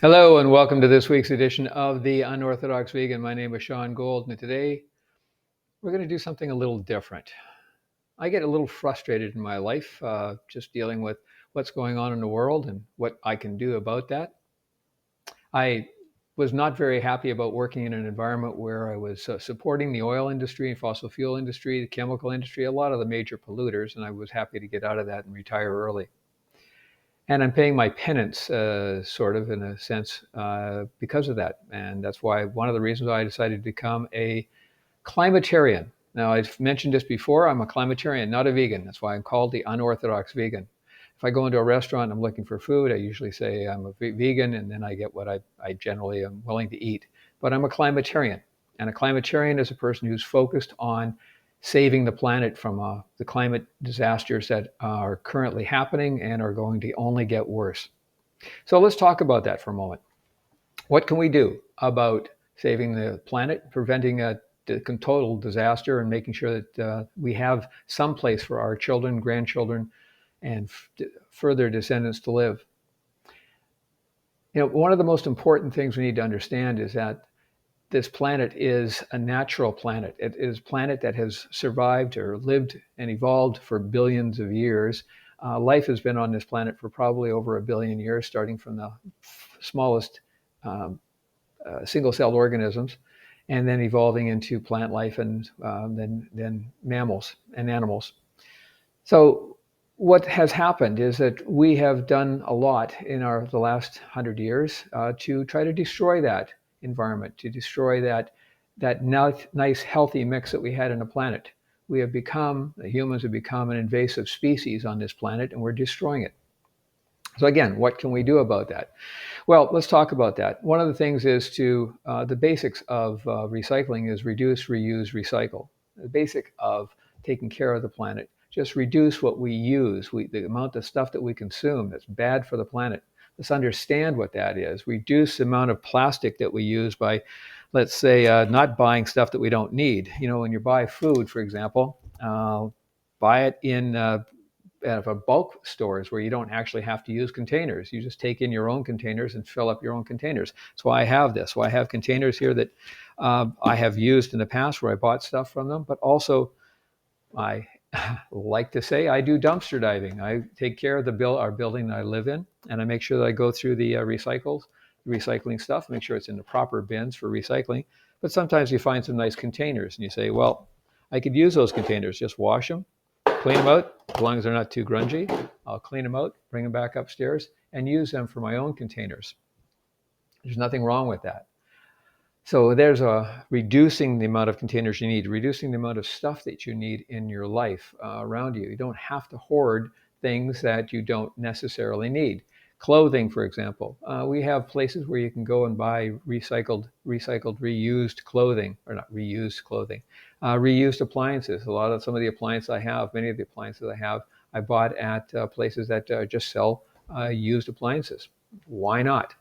Hello and welcome to this week's edition of the Unorthodox Vegan. My name is Sean Gold, and today we're going to do something a little different. I get a little frustrated in my life just dealing with what's going on in the world and what I can do about that. I was not very happy about working in an environment where I was supporting the oil industry, fossil fuel industry, the chemical industry, a lot of the major polluters, and I was happy to get out of that and retire early. And I'm paying my penance, sort of in a sense, because of that. And that's why one of the reasons I decided to become a climatarian. Now, I've mentioned this before. I'm a climatarian, not a vegan. That's why I'm called the unorthodox vegan. If I go into a restaurant and I'm looking for food, I usually say I'm a vegan, and then I get what I generally am willing to eat. But I'm a climatarian. And a climatarian is a person who's focused on saving the planet from the climate disasters that are currently happening and are going to only get worse. So let's talk about that for a moment. What can we do about saving the planet, preventing a total disaster, and making sure that we have some place for our children, grandchildren, and further descendants to live? One of the most important things we need to understand is that this planet is a natural planet. It is a planet that has survived or lived and evolved for billions of years. Life has been on this planet for probably over a billion years, starting from the smallest um, single-celled organisms, and then evolving into plant life and then mammals and animals. So what has happened is that we have done a lot in the last 100 years to try to destroy that environment, to destroy that nice healthy mix that we had on the planet. The humans have become an invasive species on this planet, and we're destroying it. So again, what can we do about that? Well, let's talk about that. One of the things is the basics of recycling is reduce, reuse, recycle. The basic of taking care of the planet. Just reduce what we use, the amount of stuff that we consume that's bad for the planet. Let's understand what that is. Reduce the amount of plastic that we use by, let's say, not buying stuff that we don't need. When you buy food, for example, buy it in out of bulk stores where you don't actually have to use containers. You just take in your own containers and fill up your own containers. That's why I have this. So I have containers here that I have used in the past where I bought stuff from them, but also I like to say I do dumpster diving. I take care of our building that I live in, and I make sure that I go through the recycling stuff, make sure it's in the proper bins for recycling. But sometimes you find some nice containers and you say, well, I could use those containers. Just wash them, clean them out, as long as they're not too grungy. I'll clean them out, bring them back upstairs, and use them for my own containers. There's nothing wrong with that. So there's reducing the amount of containers you need, reducing the amount of stuff that you need in your life around you. You don't have to hoard things that you don't necessarily need. Clothing, for example. We have places where you can go and buy reused clothing, or not reused clothing, reused appliances. Some of the appliances I have, many of the appliances I have, I bought at places that just sell used appliances. Why not?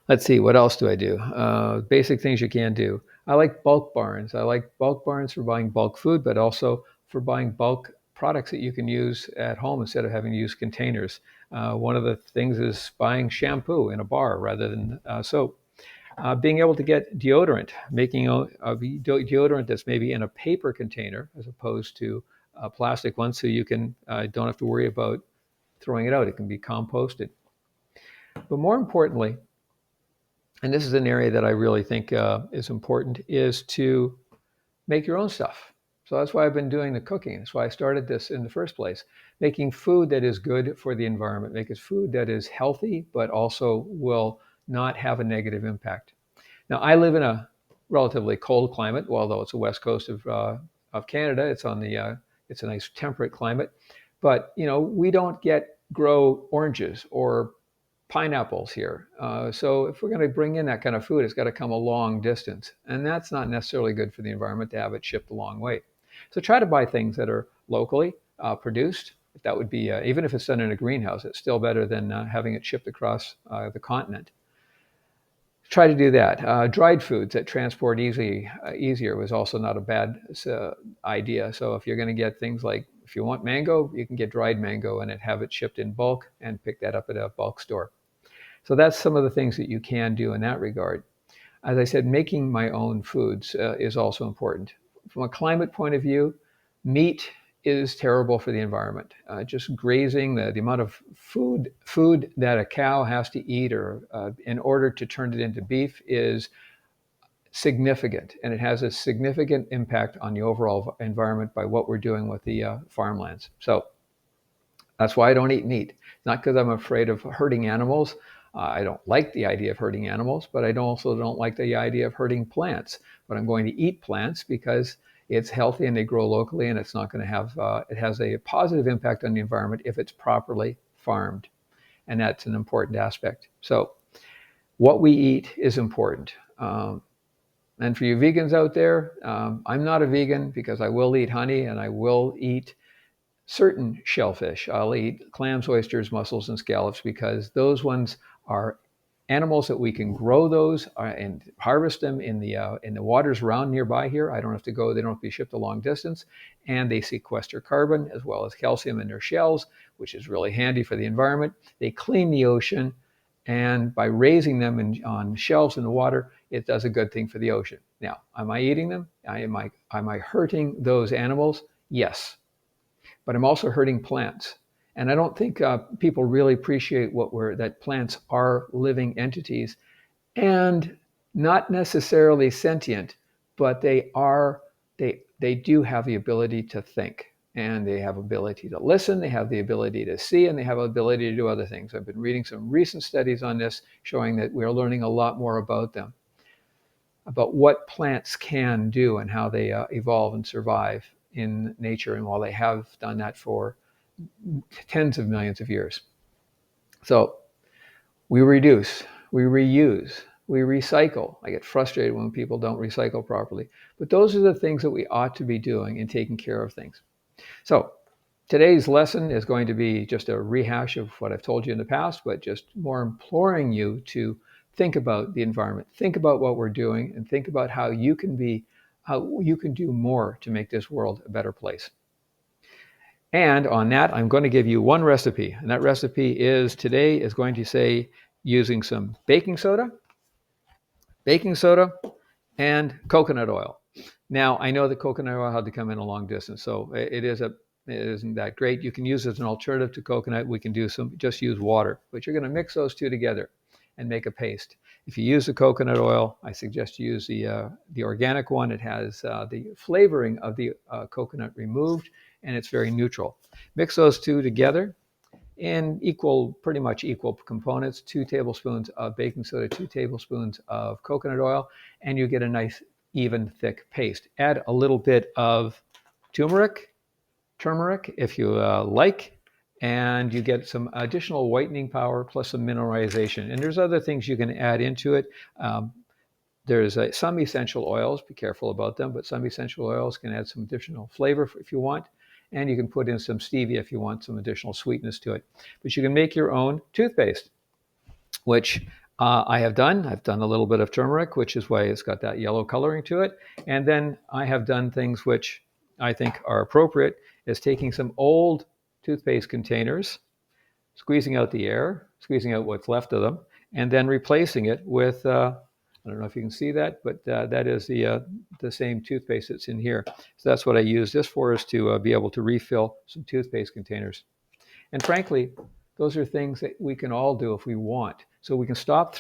Let's see, what else do I do? Basic things you can do. I like bulk barns. I like bulk barns for buying bulk food, but also for buying bulk products that you can use at home instead of having to use containers. One of the things is buying shampoo in a bar rather than soap. Being able to get deodorant, making a deodorant that's maybe in a paper container as opposed to a plastic one, so you don't have to worry about throwing it out. It can be composted. But more importantly, and this is an area that I really think is important, is to make your own stuff. So that's why I've been doing the cooking. That's why I started this in the first place. Making food that is good for the environment, making food that is healthy, but also will not have a negative impact. Now, I live in a relatively cold climate, although it's the west coast of Canada. It's a nice temperate climate, but we don't grow oranges or pineapples here. So if we're going to bring in that kind of food, it's got to come a long distance. And that's not necessarily good for the environment to have it shipped a long way. So try to buy things that are locally produced. That would be, even if it's done in a greenhouse, it's still better than having it shipped across the continent. Try to do that. Dried foods that transport easier was also not a bad idea. So if you're going to get things like, if you want mango, you can get dried mango and have it shipped in bulk and pick that up at a bulk store. So that's some of the things that you can do in that regard. As I said, making my own foods is also important. From a climate point of view, meat is terrible for the environment. Just grazing, the amount of food that a cow has to eat or in order to turn it into beef is significant, and it has a significant impact on the overall environment by what we're doing with the farmlands. So that's why I don't eat meat. Not because I'm afraid of hurting animals. I don't like the idea of hurting animals, but I also don't like the idea of hurting plants. But I'm going to eat plants because it's healthy and they grow locally, and it's not going to have, it has a positive impact on the environment if it's properly farmed. And that's an important aspect. So what we eat is important. And for you vegans out there, I'm not a vegan because I will eat honey and I will eat certain shellfish. I'll eat clams, oysters, mussels, and scallops because those ones are animals that we can grow those and harvest them in the waters around nearby here. I don't have to go; they don't have to be shipped a long distance, and they sequester carbon as well as calcium in their shells, which is really handy for the environment. They clean the ocean, and by raising them on shelves in the water, it does a good thing for the ocean. Now, am I eating them? Am I hurting those animals? Yes, but I'm also hurting plants. And I don't think people really appreciate that plants are living entities and not necessarily sentient, but they do have the ability to think, and they have ability to listen, they have the ability to see, and they have the ability to do other things. I've been reading some recent studies on this showing that we're learning a lot more about them, about what plants can do and how they evolve and survive in nature, and while they have done that for tens of millions of years. So we reduce, we reuse, we recycle. I get frustrated when people don't recycle properly. But those are the things that we ought to be doing in taking care of things. So today's lesson is going to be just a rehash of what I've told you in the past, but just more imploring you to think about the environment, think about what we're doing, and think about how you can do more to make this world a better place. And on that, I'm going to give you one recipe. And that recipe today is going to say using some baking soda, and coconut oil. Now, I know that coconut oil had to come in a long distance, so it isn't that great. You can use it as an alternative to coconut. We can just use water, but you're going to mix those two together and make a paste. If you use the coconut oil, I suggest you use the organic one. It has the flavoring of the coconut removed, and it's very neutral. Mix those two together in pretty much equal components, 2 tablespoons of baking soda, 2 tablespoons of coconut oil, and you get a nice, even, thick paste. Add a little bit of turmeric if you like, and you get some additional whitening power plus some mineralization. And there's other things you can add into it. There's some essential oils, be careful about them, but some essential oils can add some additional flavor if you want. And you can put in some stevia if you want some additional sweetness to it. But you can make your own toothpaste, which I have done. I've done a little bit of turmeric, which is why it's got that yellow coloring to it. And then I have done things which I think are appropriate, is taking some old toothpaste containers, squeezing out the air, squeezing out what's left of them, and then replacing it with, I don't know if you can see that, but that is the same toothpaste that's in here. So that's what I use this for, is to be able to refill some toothpaste containers. And frankly, those are things that we can all do if we want. So we can stop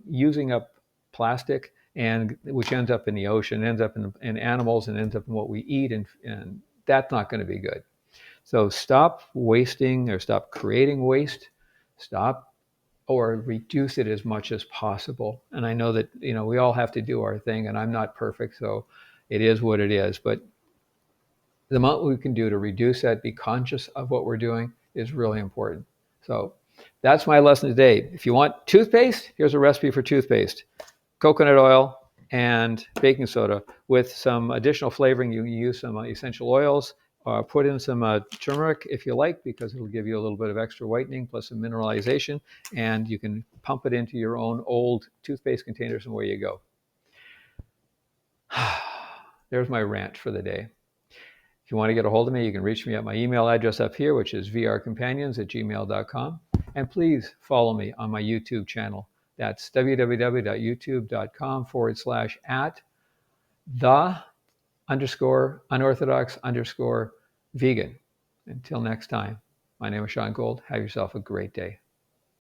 using up plastic, and which ends up in the ocean, ends up in animals, and ends up in what we eat, and that's not going to be good. So stop wasting, or stop creating waste. Stop or reduce it as much as possible. And I know that, we all have to do our thing, and I'm not perfect, so it is what it is. But the amount we can do to reduce that, be conscious of what we're doing, is really important. So that's my lesson today. If you want toothpaste, here's a recipe for toothpaste: coconut oil and baking soda with some additional flavoring. You can use some essential oils. Put in some turmeric if you like, because it'll give you a little bit of extra whitening plus some mineralization, and you can pump it into your own old toothpaste containers, and away you go. There's my rant for the day. If you want to get a hold of me, you can reach me at my email address up here, which is vrcompanions@gmail.com. And please follow me on my YouTube channel. That's www.youtube.com/at the_unorthodox_vegan. Until next time, my name is Sean Gold. Have yourself a great day.